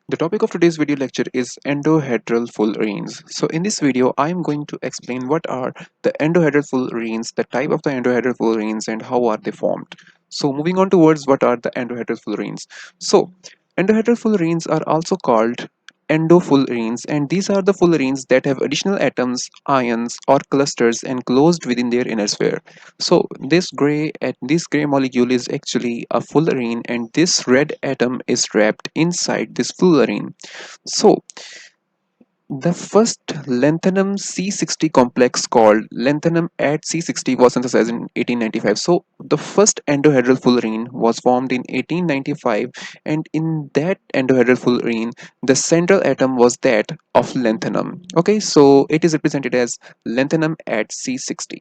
The topic of today's video lecture is endohedral fullerenes. So in this video, I am going to explain what are the endohedral fullerenes, the type of the endohedral fullerenes, and how are they formed. So moving on towards what are the endohedral fullerenes. So endohedral fullerenes are also called endofullerenes, and these are the fullerenes that have additional atoms, ions, or clusters enclosed within their inner sphere. So this gray molecule is actually a fullerene, and this red atom is trapped inside this fullerene. So the first lanthanum C60 complex called lanthanum at C60 was synthesized in 1895. So the first endohedral fullerene was formed in 1895, and in that endohedral fullerene, the central atom was that of lanthanum. Okay, so it is represented as lanthanum at C60.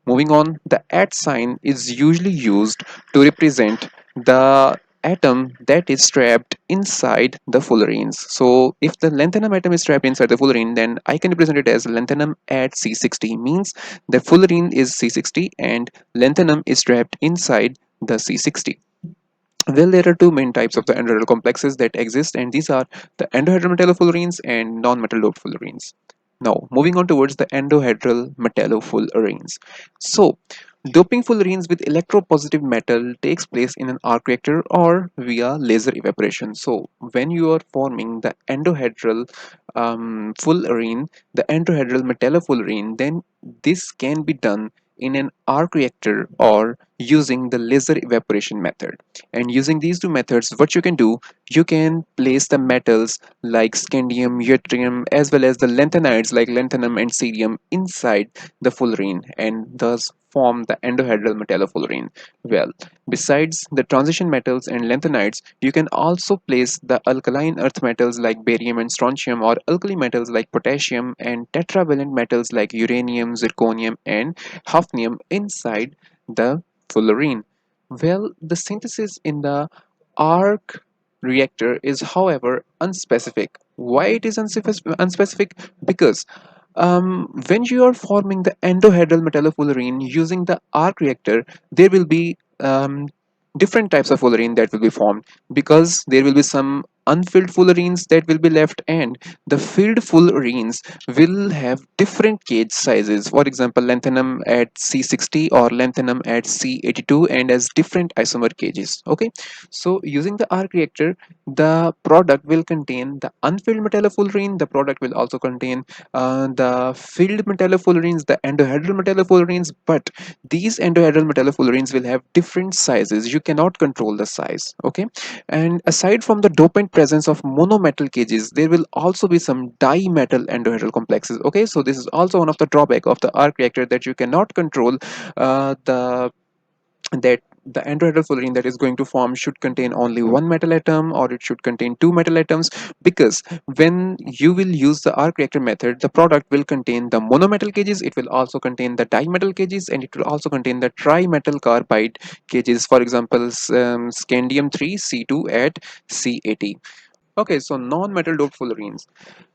Moving on, the at sign is usually used to represent the atom that is trapped inside the fullerenes. So if the lanthanum atom is trapped inside the fullerene, then I can represent it as lanthanum at C60, means the fullerene is C60 and lanthanum is trapped inside the C60. Well, there are two main types of the endohedral complexes that exist, and these are the endohedral metallofullerenes and non-metal doped fullerenes. Now, moving on towards the endohedral metallofullerenes. So, doping fullerenes with electropositive metal takes place in an arc reactor or via laser evaporation. So, when you are forming the endohedral fullerene, the endohedral metallofullerene, then this can be done in an arc reactor or using the laser evaporation method. And using these two methods, what you can do, you can place the metals like scandium, yttrium, as well as the lanthanides like lanthanum and cerium inside the fullerene, and thus form the endohedral metallofullerene. Well, besides the transition metals and lanthanides, you can also place the alkaline earth metals like barium and strontium, or alkali metals like potassium, and tetravalent metals like uranium, zirconium, and hafnium inside the fullerene. Well, the synthesis in the arc reactor is, however, unspecific. Why it is unspecific? Because when you are forming the endohedral metallofullerene using the arc reactor, there will be different types of fullerene that will be formed, because there will be some unfilled fullerenes that will be left, and the filled fullerenes will have different cage sizes. For example, lanthanum at C60 or lanthanum at C82, and as different isomer cages. Okay, so using the arc reactor, the product will contain the unfilled metallofullerene. The product will also contain the filled metallofullerenes, the endohedral metallofullerenes, but these endohedral metallofullerenes will have different sizes. You cannot control the size. Okay, and aside from the dopant presence of monometal cages, there will also be some dimetal endohedral complexes. Okay, so this is also one of the drawback of the arc reactor, that you cannot control the that the endohedral fullerene that is going to form should contain only one metal atom, or it should contain two metal atoms, because when you will use the arc reactor method, the product will contain the monometal cages, it will also contain the dimetal cages, and it will also contain the trimetal carbide cages. For example, scandium 3 C2 at C80. Okay, so non-metal doped fullerenes.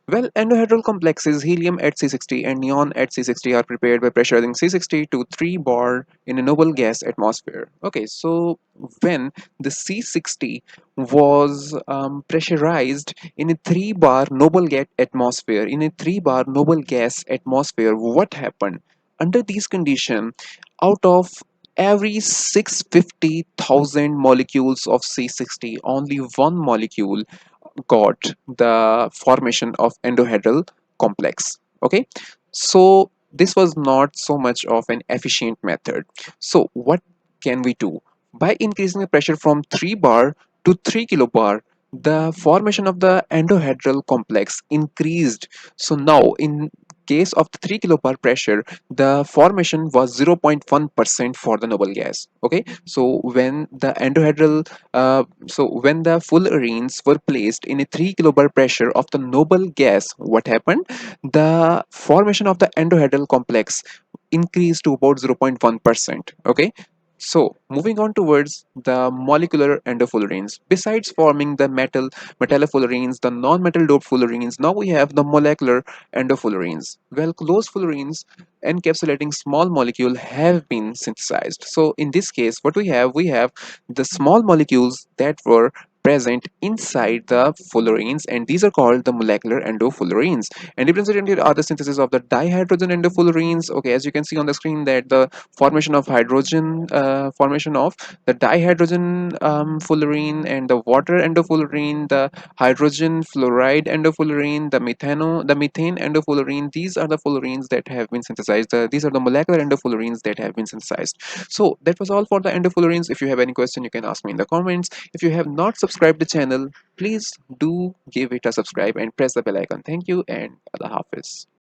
Well, endohedral complexes helium at C60 and neon at C60 are prepared by pressurizing C60 to 3 bar in a noble gas atmosphere. Okay, so when the C60 was pressurized in a 3 bar noble gas atmosphere, what happened? Under these conditions, out of every 650,000 molecules of C60, only one molecule got the formation of endohedral complex. Okay, so this was not so much of an efficient method. So what can we do? By increasing the pressure from 3 bar to 3 kilobar, the formation of the endohedral complex increased. So now in case of the 3 kilobar pressure, the formation was 0.1% for the noble gas. Okay, so when the fullerenes were placed in a 3 kilobar pressure of the noble gas, what happened? The formation of the endohedral complex increased to about 0.1%. Okay, so moving on towards the molecular endofullerenes. Besides forming the metallofullerenes, the non-metal doped fullerenes, now we have the molecular endofullerenes. Well, closed fullerenes encapsulating small molecule have been synthesized. So in this case, what we have the small molecules that were present inside the fullerenes, and these are called the molecular endofullerenes. And represented are the synthesis of the dihydrogen endofullerenes. Okay, as you can see on the screen, that the formation of hydrogen, formation of the dihydrogen fullerene, and the water endofullerene, the hydrogen fluoride endofullerene, the methane endofullerene. These are the fullerenes that have been synthesized. These are the molecular endofullerenes that have been synthesized. So that was all for the endofullerenes. If you have any question, you can ask me in the comments. If you have not subscribed the channel, please do give it a subscribe and press the bell icon. Thank you, and Allah Hafiz.